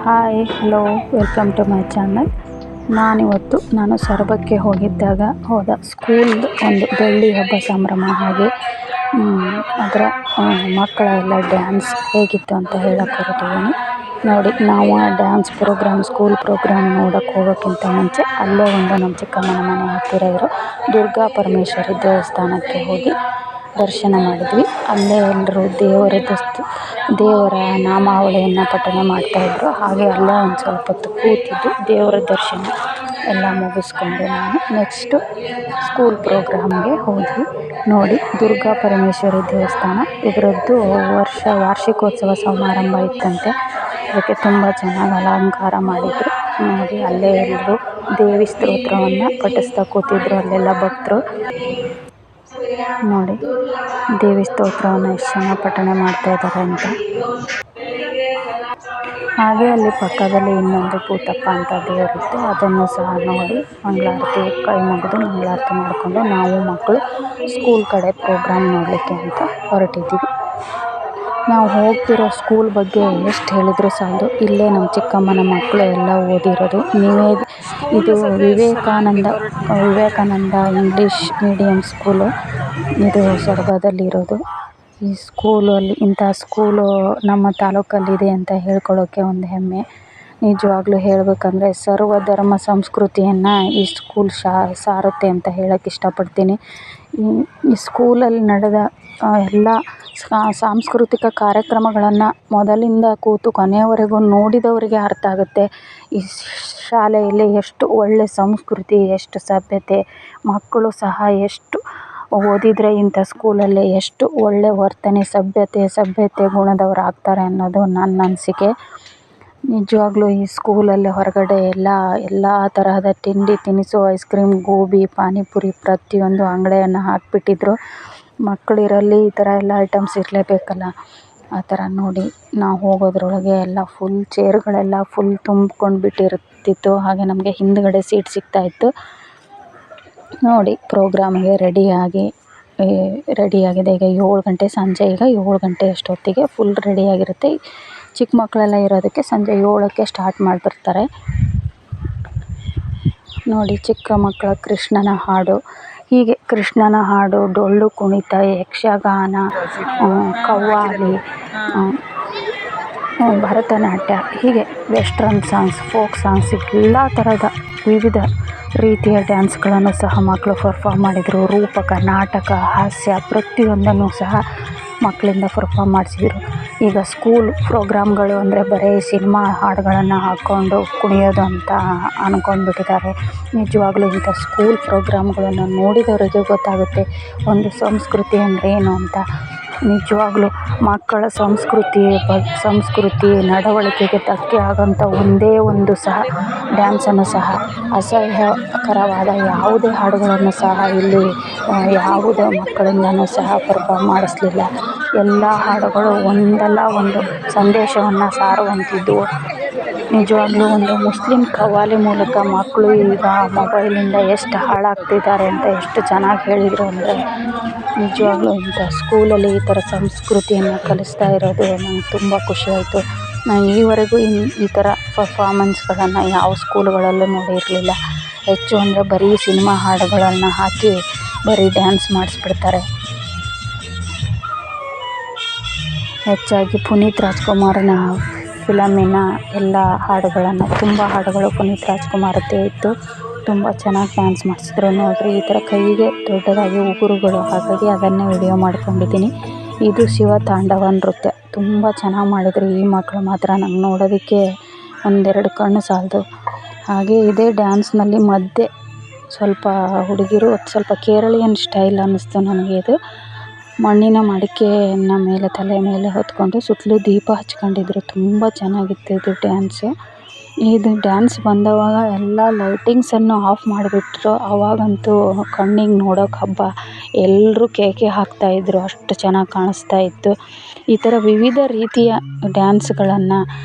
Hi hello welcome to my channel. ನಾನು ಸೊರಬಕ್ಕೆ ಹೋದ ಸ್ಕೂಲ್ದು ಒಂದು ಬೆಳ್ಳಿ ಹಬ್ಬ ಸಂಭ್ರಮ ಹಾಗೆ ಅದರ ಮಕ್ಕಳ ಎಲ್ಲ ಡ್ಯಾನ್ಸ್ ಹೇಗಿತ್ತು ಅಂತ ಹೇಳಕ್ಕೆ ಹೊರಟಿದ್ದೀನಿ. ನೋಡಿ, ನಾವು ಆ ಡ್ಯಾನ್ಸ್ ಪ್ರೋಗ್ರಾಮ್ ಸ್ಕೂಲ್ ಪ್ರೋಗ್ರಾಮ್ ನೋಡೋಕ್ಕೆ ಹೋಗೋಕ್ಕಿಂತ ಮುಂಚೆ ಅಲ್ಲೇ ಒಂದು ನಮ್ಮ ಚಿಕ್ಕಮ್ಮನ ಮನೆ ಹತ್ತಿರ ಇರೋ ದುರ್ಗಾ ಪರಮೇಶ್ವರಿ ದೇವಸ್ಥಾನಕ್ಕೆ ಹೋಗಿ ದರ್ಶನ ಮಾಡಿದ್ವಿ. ಅಲ್ಲೇ ಎಲ್ಲರೂ ದೇವರ ನಾಮಾವಳಿಯನ್ನು ಪಠನೆ ಮಾಡ್ತಾಯಿದ್ರು. ಹಾಗೆ ಅಲ್ಲೇ ಒಂದು ಸ್ವಲ್ಪ ಹೊತ್ತು ಕೂತಿದ್ದು ದೇವರ ದರ್ಶನ ಎಲ್ಲ ಮುಗಿಸ್ಕೊಂಡು ನಾನು ನೆಕ್ಸ್ಟು ಸ್ಕೂಲ್ ಪ್ರೋಗ್ರಾಮ್ಗೆ ಹೋದ್ವಿ. ನೋಡಿ, ದುರ್ಗಾ ಪರಮೇಶ್ವರಿ ದೇವಸ್ಥಾನ ಇದರದ್ದು ವಾರ್ಷಿಕೋತ್ಸವ ಸಮಾರಂಭ ಇತ್ತಂತೆ. ಅದಕ್ಕೆ ತುಂಬ ಚೆನ್ನಾಗಿ ಅಲಂಕಾರ ಮಾಡಿದರು. ನೋಡಿ, ಅಲ್ಲೇ ಎಲ್ಲರೂ ದೇವಿ ಸ್ತೋತ್ರವನ್ನು ಪಠಿಸ್ತಾ ಕೂತಿದ್ರು. ಅಲ್ಲೆಲ್ಲ ಭಕ್ತರು ನೋಡಿ ದೇವಿ ಸ್ತೋತ್ರವನ್ನು ಎಷ್ಟು ಚೆನ್ನಾಗಿ ಪಠನೆ ಮಾಡ್ತಾ ಇದ್ದಾರೆ ಅಂತ. ಹಾಗೆ ಅಲ್ಲಿ ಪಕ್ಕದಲ್ಲಿ ಇನ್ನೊಂದು ಭೂತಪ್ಪ ಅಂತ ದೇವರಿತ್ತು. ಅದನ್ನು ಸಹ ನೋಡಿ ಮಂಗಳಾರತಿ ಕೈ ಮುಗಿದು ಮಂಗಳಾರತಿ ಮಾಡಿಕೊಂಡು ನಾವು ಮಕ್ಕಳು ಸ್ಕೂಲ್ ಕಡೆ ಪ್ರೋಗ್ರಾಮ್ ನೋಡಲಿಕ್ಕೆ ಅಂತ ಹೊರಟಿದ್ದೀವಿ. ನಾವು ಹೋಗ್ತಿರೋ ಸ್ಕೂಲ್ ಬಗ್ಗೆ ಎಷ್ಟು ಹೇಳಿದರೂ ಸಾಲದು. ಇಲ್ಲೇ ನಮ್ಮ ಚಿಕ್ಕಮ್ಮನ ಮಕ್ಕಳು ಎಲ್ಲ ಓದಿರೋದು. ಇದು ವಿವೇಕಾನಂದ ಇಂಗ್ಲೀಷ್ ಮೀಡಿಯಮ್ ಸ್ಕೂಲು. ಇದು ಸೊರಬದಲ್ಲಿರೋದು. ಈ ಇಂಥ ಸ್ಕೂಲು ನಮ್ಮ ತಾಲೂಕಲ್ಲಿದೆ ಅಂತ ಹೇಳ್ಕೊಳ್ಳೋಕ್ಕೆ ಒಂದು ಹೆಮ್ಮೆ. ನಿಜವಾಗ್ಲೂ ಹೇಳಬೇಕಂದ್ರೆ ಸರ್ವ ಧರ್ಮ ಸಂಸ್ಕೃತಿಯನ್ನು ಈ ಸ್ಕೂಲ್ ಸಾರುತ್ತೆ ಅಂತ ಹೇಳೋಕ್ಕೆ ಇಷ್ಟಪಡ್ತೀನಿ. ಈ ಸ್ಕೂಲಲ್ಲಿ ನಡೆದ ಎಲ್ಲ ಸಾಂಸ್ಕೃತಿಕ ಕಾರ್ಯಕ್ರಮಗಳನ್ನು ಮೊದಲಿಂದ ಕೂತು ಕೊನೆಯವರೆಗೂ ನೋಡಿದವರಿಗೆ ಅರ್ಥ ಆಗುತ್ತೆ. ಈ ಶಾಲೆಯಲ್ಲಿ ಎಷ್ಟು ಒಳ್ಳೆಯ ಸಂಸ್ಕೃತಿ, ಎಷ್ಟು ಸಭ್ಯತೆ, ಮಕ್ಕಳು ಸಹ ಎಷ್ಟು ಓದಿದರೆ ಇಂಥ ಸ್ಕೂಲಲ್ಲಿ ಎಷ್ಟು ಒಳ್ಳೆಯ ವರ್ತನೆ ಸಭ್ಯತೆ ಗುಣದವರಾಗ್ತಾರೆ ಅನ್ನೋದು ನನ್ನ ಅನಿಸಿಕೆ. ನಿಜವಾಗ್ಲೂ ಈ ಸ್ಕೂಲಲ್ಲಿ ಹೊರಗಡೆ ಎಲ್ಲ ತರಹದ ತಿಂಡಿ ತಿನಿಸು, ಐಸ್ ಕ್ರೀಮ್, ಗೋಬಿ, ಪಾನಿಪುರಿ ಪ್ರತಿಯೊಂದು ಅಂಗಡಿಯನ್ನು ಹಾಕಿಬಿಟ್ಟಿದ್ರು. ಮಕ್ಕಳಿರಲ್ಲಿ ಈ ಥರ ಎಲ್ಲ ಐಟಮ್ಸ್ ಇರಲೇಬೇಕಲ್ಲ. ಆ ಥರ ನೋಡಿ ನಾವು ಹೋಗೋದ್ರೊಳಗೆ ಎಲ್ಲ ಫುಲ್ ಚೇರ್ಗಳೆಲ್ಲ ಫುಲ್ ತುಂಬ್ಕೊಂಡು ಬಿಟ್ಟಿರ್ತಿತ್ತು. ಹಾಗೆ ನಮಗೆ ಹಿಂದುಗಡೆ ಸೀಟ್ ಸಿಗ್ತಾಯಿತ್ತು. ನೋಡಿ, ಪ್ರೋಗ್ರಾಮಿಗೆ ರೆಡಿಯಾಗಿದೆ. ಈಗ 7 ಗಂಟೆ, ಸಂಜೆ ಈಗ 7 ಗಂಟೆ ಅಷ್ಟೊತ್ತಿಗೆ ಫುಲ್ ರೆಡಿಯಾಗಿರುತ್ತೆ. ಚಿಕ್ಕ ಮಕ್ಕಳೆಲ್ಲ ಇರೋದಕ್ಕೆ ಸಂಜೆ 7ಕ್ಕೆ ಸ್ಟಾರ್ಟ್ ಮಾಡಿಬಿಡ್ತಾರೆ. ನೋಡಿ, ಚಿಕ್ಕ ಮಕ್ಕಳ ಕೃಷ್ಣನ ಹಾಡು, ಡೊಳ್ಳು ಕುಣಿತ, ಯಕ್ಷಗಾನ, ಕವ್ವಾಲಿ, ಭರತನಾಟ್ಯ, ಹೀಗೆ ವೆಸ್ಟ್ರನ್ ಸಾಂಗ್ಸ್, ಫೋಕ್ ಸಾಂಗ್ಸ್, ಎಲ್ಲ ಥರದ ವಿವಿಧ ರೀತಿಯ ಡ್ಯಾನ್ಸ್ಗಳನ್ನು ಸಹ ಮಕ್ಕಳು ಪರ್ಫಾರ್ಮ್ ಮಾಡಿದರು. ರೂಪಕ, ನಾಟಕ, ಹಾಸ್ಯ ಪ್ರತಿಯೊಂದನ್ನು ಸಹ ಮಕ್ಕಳಿಂದ ಪರ್ಫಾರ್ಮ್ ಮಾಡಿಸಿದರು. ಈಗ ಸ್ಕೂಲ್ ಪ್ರೋಗ್ರಾಮ್ಗಳು ಅಂದರೆ ಬರೀ ಸಿನಿಮಾ ಹಾಡುಗಳನ್ನು ಹಾಕ್ಕೊಂಡು ಕುಣಿಯೋದು ಅಂತ ಅಂದ್ಕೊಂಡ್ಬಿಟ್ಟಿದ್ದಾರೆ. ನಿಜವಾಗ್ಲೂ ಇಂಥ ಸ್ಕೂಲ್ ಪ್ರೋಗ್ರಾಮ್ಗಳನ್ನು ನೋಡಿದವರಿಗೆ ಗೊತ್ತಾಗುತ್ತೆ ಒಂದು ಸಂಸ್ಕೃತಿ ಅಂದರೆ ಏನು ಅಂತ. ನಿಜವಾಗ್ಲೂ ಮಕ್ಕಳ ಸಂಸ್ಕೃತಿ ನಡವಳಿಕೆಗೆ ಧಕ್ಕೆ ಆಗೋಂಥ ಒಂದೇ ಒಂದು ಸಹ ಡ್ಯಾನ್ಸನ್ನು ಸಹ ಅಸಹ್ಯಕರವಾದ ಯಾವುದೇ ಹಾಡುಗಳನ್ನು ಸಹ ಇಲ್ಲಿ ಯಾವುದೇ ಮಕ್ಕಳಿಂದನೂ ಸಹ ಪರ್ಫಾರ್ಮ್ ಮಾಡಿಸಲಿಲ್ಲ. ಎಲ್ಲ ಹಾಡುಗಳು ಒಂದಲ್ಲ ಒಂದು ಸಂದೇಶವನ್ನು ಸಾರುವಂತಿದ್ದವು. ನಿಜವಾಗ್ಲೂ ಒಂದು ಮುಸ್ಲಿಂ ಕವ್ವಾಲಿ ಮೂಲಕ ಮಕ್ಕಳು ಈಗ ಮೊಬೈಲಿಂದ ಎಷ್ಟು ಹಾಳಾಗ್ತಿದ್ದಾರೆ ಅಂತ ಎಷ್ಟು ಚೆನ್ನಾಗಿ ಹೇಳಿದರು ಅಂದರೆ, ನಿಜವಾಗ್ಲೂ ಇಂಥ ಸ್ಕೂಲಲ್ಲಿ ಈ ಥರ ಸಂಸ್ಕೃತಿಯನ್ನು ಕಲಿಸ್ತಾ ಇರೋದು ನಂಗೆ ತುಂಬ ಖುಷಿಯಾಯಿತು. ನಾನು ಈವರೆಗೂ ಈ ಥರ ಪರ್ಫಾರ್ಮೆನ್ಸ್ಗಳನ್ನು ಯಾವ ಸ್ಕೂಲುಗಳಲ್ಲೂ ನೋಡಿರಲಿಲ್ಲ. ಹೆಚ್ಚು ಅಂದರೆ ಬರೀ ಸಿನಿಮಾ ಹಾಡುಗಳನ್ನು ಹಾಕಿ ಬರೀ ಡ್ಯಾನ್ಸ್ ಮಾಡಿಸ್ಬಿಡ್ತಾರೆ. ಹೆಚ್ಚಾಗಿ ಪುನೀತ್ ರಾಜ್ಕುಮಾರನ ಫಿಲಮಿನ ಎಲ್ಲ ಹಾಡುಗಳನ್ನು ತುಂಬ ಹಾಡುಗಳು ಪುನೀತ್ ರಾಜ್ಕುಮಾರದ್ದೇ ಇತ್ತು. ತುಂಬ ಚೆನ್ನಾಗಿ ಡ್ಯಾನ್ಸ್ ಮಾಡಿಸಿದ್ರು. ನೋಡಿರಿ, ಈ ಥರ ಕೈಗೆ ದೊಡ್ಡದಾಗಿ ಉಗುರುಗಳು, ಹಾಗಾಗಿ ಅದನ್ನೇ ವಿಡಿಯೋ ಮಾಡ್ಕೊಂಡಿದ್ದೀನಿ. ಇದು ಶಿವತಾಂಡವ ನೃತ್ಯ. ತುಂಬ ಚೆನ್ನಾಗಿ ಮಾಡಿದ್ರು ಈ ಮಕ್ಕಳು ಮಾತ್ರ. ನಂಗೆ ನೋಡೋದಕ್ಕೆ ಒಂದೆರಡು ಕಣ್ಣು ಸಾಲದು. ಹಾಗೆ ಇದೇ ಡ್ಯಾನ್ಸ್ನಲ್ಲಿ ಮಧ್ಯೆ ಸ್ವಲ್ಪ ಹುಡುಗಿರು ಸ್ವಲ್ಪ ಕೇರಳಿಯನ್ ಸ್ಟೈಲ್ ಅನ್ನಿಸ್ತು ನನಗೆ. ಇದು ಮಣ್ಣಿನ ಮಡಿಕೆಯನ್ನು ತಲೆ ಮೇಲೆ ಹೊತ್ಕೊಂಡು ಸುತ್ತಲೂ ದೀಪ ಹಚ್ಕೊಂಡಿದ್ರು. ತುಂಬ ಚೆನ್ನಾಗಿತ್ತು ಇದು ಡ್ಯಾನ್ಸು. ಇದು ಡ್ಯಾನ್ಸ್ ಬಂದವಾಗ ಎಲ್ಲ ಲೈಟಿಂಗ್ಸನ್ನು ಆಫ್ ಮಾಡಿಬಿಟ್ರು. ಅವಾಗಂತೂ ಕಣ್ಣಿಗೆ ನೋಡೋಕೆ ಹಬ್ಬ. ಎಲ್ಲರೂ ಕೇಕೆ ಹಾಕ್ತಾಯಿದ್ರು, ಅಷ್ಟು ಚೆನ್ನಾಗಿ ಕಾಣಿಸ್ತಾ ಇತ್ತು. ಈ ಥರ ವಿವಿಧ ರೀತಿಯ ಡ್ಯಾನ್ಸ್ಗಳನ್ನು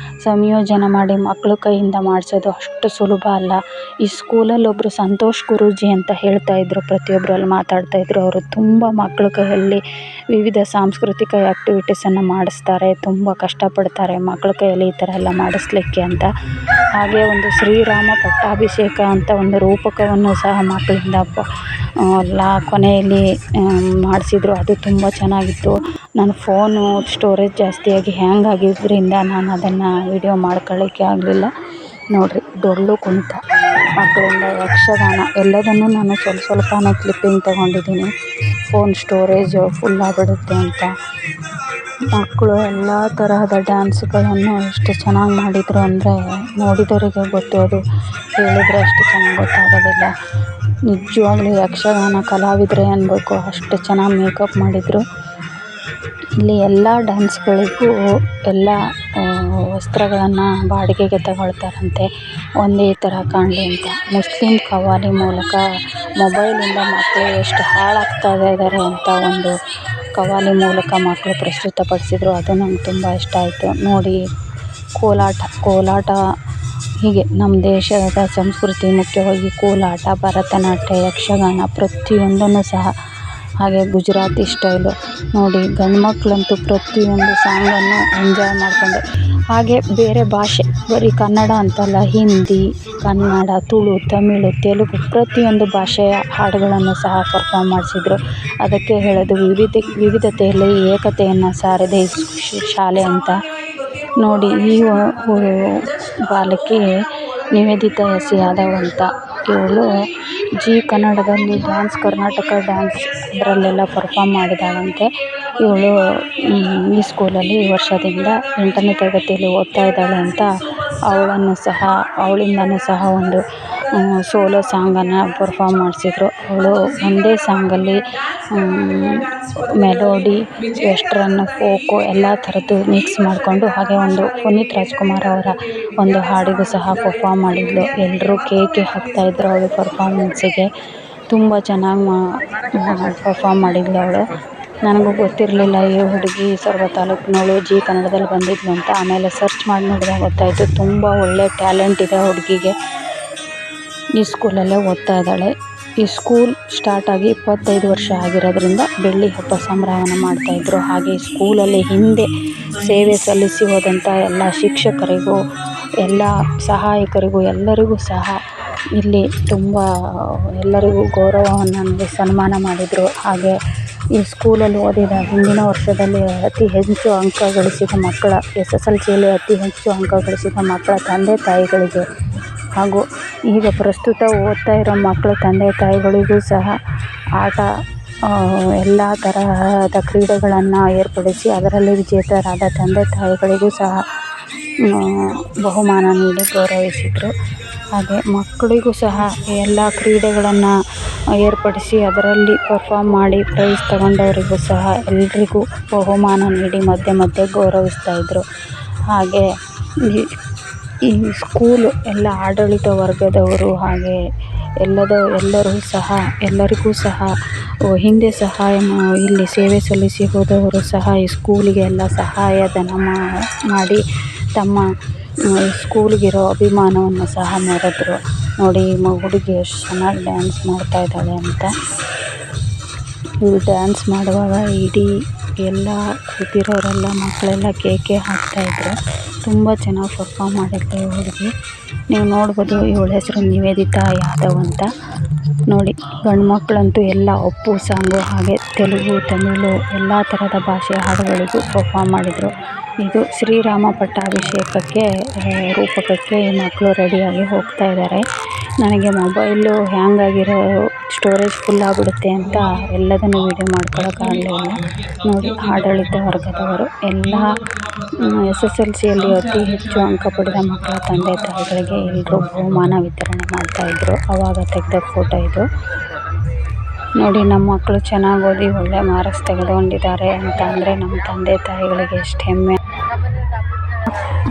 ಸಂಯೋಜನೆ ಮಾಡಿ ಮಕ್ಕಳ ಕೈಯಿಂದ ಮಾಡಿಸೋದು ಅಷ್ಟು ಸುಲಭ ಅಲ್ಲ. ಈ ಸ್ಕೂಲಲ್ಲಿ ಒಬ್ಬರು ಸಂತೋಷ್ ಗುರೂಜಿ ಅಂತ ಹೇಳ್ತಾಯಿದ್ರು, ಪ್ರತಿಯೊಬ್ಬರಲ್ಲಿ ಮಾತಾಡ್ತಾಯಿದ್ರು. ಅವರು ತುಂಬ ಮಕ್ಕಳ ಕೈಯಲ್ಲಿ ವಿವಿಧ ಸಾಂಸ್ಕೃತಿಕ ಆ್ಯಕ್ಟಿವಿಟೀಸನ್ನು ಮಾಡಿಸ್ತಾರೆ, ತುಂಬ ಕಷ್ಟಪಡ್ತಾರೆ ಮಕ್ಕಳ ಕೈಯಲ್ಲಿ ಈ ಥರ ಎಲ್ಲ ಮಾಡಿಸ್ಲಿಕ್ಕೆ ಅಂತ. ಹಾಗೆ ಒಂದು ಶ್ರೀರಾಮ ಪಟ್ಟಾಭಿಷೇಕ ಅಂತ ಒಂದು ರೂಪಕವನ್ನು ಸಹ ಮಕ್ಕಳಿಂದ ಕೊನೆಯಲ್ಲಿ ಮಾಡಿಸಿದ್ರು. ಅದು ತುಂಬ ಚೆನ್ನಾಗಿತ್ತು. ನನ್ನ ಫೋನು ಸ್ಟೋರೇಜ್ ಜಾಸ್ತಿಯಾಗಿ ಹ್ಯಾಂಗ್ ಆಗಿದ್ದರಿಂದ ನಾನು ಅದನ್ನು ವಿಡಿಯೋ ಮಾಡ್ಕೊಳ್ಳಿಕ್ಕೆ ಆಗಲಿಲ್ಲ. ನೋಡಿರಿ, ಡೊಳ್ಳು ಕುಣಿತ, ಮಕ್ಕಳಿಂದ ಯಕ್ಷಗಾನ ಎಲ್ಲದನ್ನೂ ನಾನು ಸ್ವಲ್ಪನೇ ಕ್ಲಿಪ್ಪಿಂಗ್ ತೊಗೊಂಡಿದ್ದೀನಿ, ಫೋನ್ ಸ್ಟೋರೇಜ್ ಫುಲ್ ಆಗಿಬಿಡುತ್ತೆ ಅಂತ. ಮಕ್ಕಳು ಎಲ್ಲ ತರಹದ ಡ್ಯಾನ್ಸ್ಗಳನ್ನು ಎಷ್ಟು ಚೆನ್ನಾಗಿ ಮಾಡಿದರು ಅಂದರೆ ನೋಡಿದವರಿಗೆ ಗೊತ್ತು, ಅದು ಹೇಳಿದರೆ ಅಷ್ಟು ಚೆನ್ನಾಗಿ ಗೊತ್ತಾಗೋದಿಲ್ಲ. ನಿಜವಾಗ್ಲೂ ಯಕ್ಷಗಾನ ಕಲಾವಿದರೇ ಅನ್ಬೇಕು, ಅಷ್ಟು ಚೆನ್ನಾಗಿ ಮೇಕಪ್ ಮಾಡಿದರು. ಇಲ್ಲಿ ಎಲ್ಲ ಡ್ಯಾನ್ಸ್ಗಳಿಗೂ ಎಲ್ಲ ವಸ್ತ್ರಗಳನ್ನು ಬಾಡಿಗೆಗೆ ತಗೊಳ್ತಾರಂತೆ, ಒಂದೇ ಥರ ಕಾಣಲಿ ಅಂತ. ಮುಸ್ಲಿಂ ಕವ್ವಾಲಿ ಮೂಲಕ ಮೊಬೈಲಿಂದ ಮಕ್ಕಳು ಎಷ್ಟು ಹಾಳಾಗ್ತಾ ಇದ್ದಾರೆ ಅಂತ ಒಂದು ಕವ್ವಾಲಿ ಮೂಲಕ ಮಕ್ಕಳು ಪ್ರಸ್ತುತಪಡಿಸಿದ್ರು. ಅದು ನಂಗೆ ತುಂಬ ಇಷ್ಟ ಆಯಿತು. ನೋಡಿ, ಕೋಲಾಟ ಹೀಗೆ ನಮ್ಮ ದೇಶದ ಸಂಸ್ಕೃತಿ ಮುಖ್ಯವಾಗಿ ಕೋಲಾಟ, ಭರತನಾಟ್ಯ, ಯಕ್ಷಗಾನ ಪ್ರತಿಯೊಂದನ್ನು ಸಹ, ಹಾಗೆ ಗುಜರಾತಿ ಸ್ಟೈಲು ನೋಡಿ, ಗಂಡು ಮಕ್ಕಳಂತೂ ಪ್ರತಿಯೊಂದು ಸಾಂಗನ್ನು ಎಂಜಾಯ್ ಮಾಡಿಕೊಂಡು, ಹಾಗೆ ಬೇರೆ ಭಾಷೆ ಬರೀ ಕನ್ನಡ ಅಂತಲ್ಲ, ಹಿಂದಿ, ಕನ್ನಡ, ತುಳು, ತಮಿಳು, ತೆಲುಗು ಪ್ರತಿಯೊಂದು ಭಾಷೆಯ ಹಾಡುಗಳನ್ನು ಸಹ ಪರ್ಫಾರ್ಮ್ ಮಾಡಿಸಿದ್ರು. ಅದಕ್ಕೆ ಹೇಳೋದು ವಿವಿಧತೆಯಲ್ಲಿ ಏಕತೆಯನ್ನು ಸಾರಿದೆ ಈ ಶಾಲೆ ಅಂತ. ನೋಡಿ, ಈ ಬಾಲಕಿ ನಿವೇದಿತಾ ಎಸ್ ಯಾದವ್ ಅಂತ, ಇವಳು ಕನ್ನಡದಲ್ಲಿ ಡ್ಯಾನ್ಸ್, ಕರ್ನಾಟಕ ಡ್ಯಾನ್ಸ್ ಅದರಲ್ಲೆಲ್ಲ ಪರ್ಫಾರ್ಮ್ ಮಾಡಿದ್ದಾಳಂತೆ. ಇವಳು ಈ ಸ್ಕೂಲಲ್ಲಿ ಈ ವರ್ಷದಿಂದ 8ನೇ ತರಗತಿಯಲ್ಲಿ ಓದ್ತಾ ಇದ್ದಾಳೆ ಅಂತ. ಅವಳಿಂದನೂ ಸಹ ಒಂದು ಸೋಲೋ ಸಾಂಗನ್ನು ಪರ್ಫಾರ್ಮ್ ಮಾಡಿಸಿದ್ರು. ಅವಳು ಒಂದೇ ಸಾಂಗಲ್ಲಿ ಮೆಲೋಡಿ, ವೆಸ್ಟ್ರನ್, ಫೋಕು ಎಲ್ಲ ಥರದ್ದು ಮಿಕ್ಸ್ ಮಾಡಿಕೊಂಡು, ಹಾಗೆ ಒಂದು ಪುನೀತ್ ರಾಜ್ಕುಮಾರ್ ಅವರ ಒಂದು ಹಾಡಿಗೂ ಸಹ ಪರ್ಫಾರ್ಮ್ ಮಾಡಿದ್ಳು. ಎಲ್ಲರೂ ಕೇಕೆ ಹಾಕ್ತಾಯಿದ್ರು ಅವಳು ಪರ್ಫಾರ್ಮೆನ್ಸಿಗೆ. ತುಂಬ ಚೆನ್ನಾಗಿ ಪರ್ಫಾರ್ಮ್ ಮಾಡಿದ್ಳು ಅವಳು. ನನಗೂ ಗೊತ್ತಿರಲಿಲ್ಲ ಈ ಹುಡುಗಿ ಸೊರಬ ತಾಲೂಕಿನವಳು ಕನ್ನಡದಲ್ಲಿ ಬಂದಿದ್ಲು ಅಂತ. ಆಮೇಲೆ ಸರ್ಚ್ ಮಾಡಿ ನೋಡಿದಾಗ ಗೊತ್ತಾಯಿತು, ತುಂಬ ಒಳ್ಳೆ ಟ್ಯಾಲೆಂಟ್ ಇದೆ ಹುಡುಗಿಗೆ. ಈ ಸ್ಕೂಲಲ್ಲೇ ಓದ್ತಾ ಇದ್ದಾಳೆ. ಈ ಸ್ಕೂಲ್ ಸ್ಟಾರ್ಟ್ ಆಗಿ 25 ವರ್ಷ ಆಗಿರೋದ್ರಿಂದ ಬೆಳ್ಳಿ ಹಬ್ಬ ಸಂಭ್ರಮವನ್ನು ಮಾಡ್ತಾಯಿದ್ರು. ಹಾಗೆ ಈ ಸ್ಕೂಲಲ್ಲಿ ಹಿಂದೆ ಸೇವೆ ಸಲ್ಲಿಸಿ ಹೋದಂಥ ಎಲ್ಲ ಶಿಕ್ಷಕರಿಗೂ, ಎಲ್ಲ ಸಹಾಯಕರಿಗೂ ಎಲ್ಲರಿಗೂ ಸಹ ಇಲ್ಲಿ ತುಂಬ ಎಲ್ಲರಿಗೂ ಗೌರವವನ್ನು ನೀಡಿ ಸನ್ಮಾನ ಮಾಡಿದರು. ಹಾಗೆ ಈ ಸ್ಕೂಲಲ್ಲಿ ಓದಿದ ಹಿಂದಿನ ವರ್ಷದಲ್ಲಿ ಅತಿ ಹೆಚ್ಚು ಅಂಕ ಗಳಿಸಿದ ಮಕ್ಕಳ, SSLCಯಲ್ಲಿ ಅತಿ ಹೆಚ್ಚು ಅಂಕ ಗಳಿಸಿದ ಮಕ್ಕಳ ತಂದೆ ತಾಯಿಗಳಿಗೆ, ಹಾಗೂ ಈಗ ಪ್ರಸ್ತುತ ಓದ್ತಾ ಇರೋ ಮಕ್ಕಳ ತಂದೆ ತಾಯಿಗಳಿಗೂ ಸಹ ಎಲ್ಲ ತರಹದ ಕ್ರೀಡೆಗಳನ್ನು ಏರ್ಪಡಿಸಿ ಅದರಲ್ಲಿ ವಿಜೇತರಾದ ತಂದೆ ತಾಯಿಗಳಿಗೂ ಸಹ ಬಹುಮಾನ ನೀಡಿ ಗೌರವಿಸಿದರು. ಹಾಗೆ ಮಕ್ಕಳಿಗೂ ಸಹ ಎಲ್ಲ ಕ್ರೀಡೆಗಳನ್ನು ಏರ್ಪಡಿಸಿ ಅದರಲ್ಲಿ ಪರ್ಫಾರ್ಮ್ ಮಾಡಿ ಪ್ರೈಸ್ ತಗೊಂಡವರಿಗೂ ಸಹ ಎಲ್ರಿಗೂ ಬಹುಮಾನ ನೀಡಿ ಮಧ್ಯೆ ಗೌರವಿಸ್ತಾಯಿದ್ರು. ಹಾಗೆ ಈ ಸ್ಕೂಲು ಎಲ್ಲ ಆಡಳಿತ ವರ್ಗದವರು, ಹಾಗೆ ಎಲ್ಲರಿಗೂ ಸಹ ಹಿಂದೆ ಇಲ್ಲಿ ಸೇವೆ ಸಲ್ಲಿಸಿ ಹೋದವರು ಸಹ ಈ ಸ್ಕೂಲಿಗೆ ಎಲ್ಲ ಸಹಾಯಧನ ಮಾಡಿ ತಮ್ಮ ಸ್ಕೂಲಿಗಿರೋ ಅಭಿಮಾನವನ್ನು ಸಹ ಮೆರೆದ್ರು. ನೋಡಿ, ಹುಡುಗಿ ಎಷ್ಟು ಚೆನ್ನಾಗಿ ಡ್ಯಾನ್ಸ್ ಮಾಡ್ತಾ ಇದ್ದಾಳೆ ಅಂತ. ಇವ್ರು ಡ್ಯಾನ್ಸ್ ಮಾಡುವಾಗ ಇಡೀ ಎಲ್ಲ ಕೂತಿರೋರೆಲ್ಲ ಮಕ್ಕಳೆಲ್ಲ ಕೇಕೆ ಹಾಕ್ತಾಯಿದ್ರು. ತುಂಬ ಚೆನ್ನಾಗಿ ಪರ್ಫಾರ್ಮ್ ಮಾಡಿದ್ಲು ಈ ಹುಡುಗಿ. ನೀವು ನೋಡ್ಬೋದು, ಇವಳ ಹೆಸರು ನಿವೇದಿತಾ ಯಾದವ್ ಅಂತ. ನೋಡಿ, ಗಂಡು ಮಕ್ಕಳಂತೂ ಎಲ್ಲ ಅಪ್ಪು ಸಾಂಗು, ಹಾಗೆ ತೆಲುಗು, ತಮಿಳು ಎಲ್ಲ ಥರದ ಭಾಷೆಯ ಹಾಡುಗಳಿಗೂ ಪರ್ಫಾರ್ಮ್ ಮಾಡಿದರು. ಇದು ಶ್ರೀರಾಮ ಪಟ್ಟಾಭಿಷೇಕಕ್ಕೆ ರೂಪಕಕ್ಕೆ ಈ ಮಕ್ಕಳು ರೆಡಿಯಾಗಿ ಹೋಗ್ತಾ ಇದ್ದಾರೆ. ನನಗೆ ಮೊಬೈಲು ಹ್ಯಾಂಗ್ ಆಗಿರೋ ಸ್ಟೋರೇಜ್ ಫುಲ್ ಆಗಿಬಿಡುತ್ತೆ ಅಂತ ಎಲ್ಲದನ್ನು ವೀಡಿಯೋ ಮಾಡ್ಕೊಳ್ಳೋಕ್ಕಾಗಲಿಲ್ಲ. ನೋಡಿ, ಆಡಳಿತ ವರ್ಗದವರು ಎಲ್ಲ SSLCಯಲ್ಲಿ ಅತಿ ಹೆಚ್ಚು ಅಂಕ ಪಡೆದ ಮಕ್ಕಳ ತಂದೆ ತಾಯಿಗಳಿಗೆ ಎಲ್ಲರೂ ಬಹುಮಾನ ವಿತರಣೆ ಮಾಡ್ತಾಯಿದ್ರು. ಆವಾಗ ತೆಗೆದ ಫೋಟೋ ಇದು. ನೋಡಿ, ನಮ್ಮ ಮಕ್ಕಳು ಚೆನ್ನಾಗಿ ಓದಿ ಒಳ್ಳೆ ಮಾರ್ಕ್ಸ್ ತೆಗೆದುಕೊಂಡಿದ್ದಾರೆ ಅಂತ ಅಂದರೆ ನಮ್ಮ ತಂದೆ ತಾಯಿಗಳಿಗೆ ಎಷ್ಟು ಹೆಮ್ಮೆ.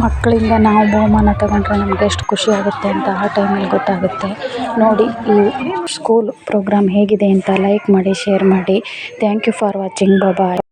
ಮಕ್ಕಳಿಂದ ನಾವು ಬಹುಮಾನ ತಗೊಂಡ್ರೆ ನಮ್ಗೆ ಎಷ್ಟು ಖುಷಿ ಆಗುತ್ತೆ ಅಂತ ಆ ಟೈಮಲ್ಲಿ ಗೊತ್ತಾಗುತ್ತೆ. ನೋಡಿ ಈ ಸ್ಕೂಲ್ ಪ್ರೋಗ್ರಾಮ್ ಹೇಗಿದೆ ಅಂತ ಲೈಕ್ ಮಾಡಿ, ಶೇರ್ ಮಾಡಿ. Thank you for watching. Bye.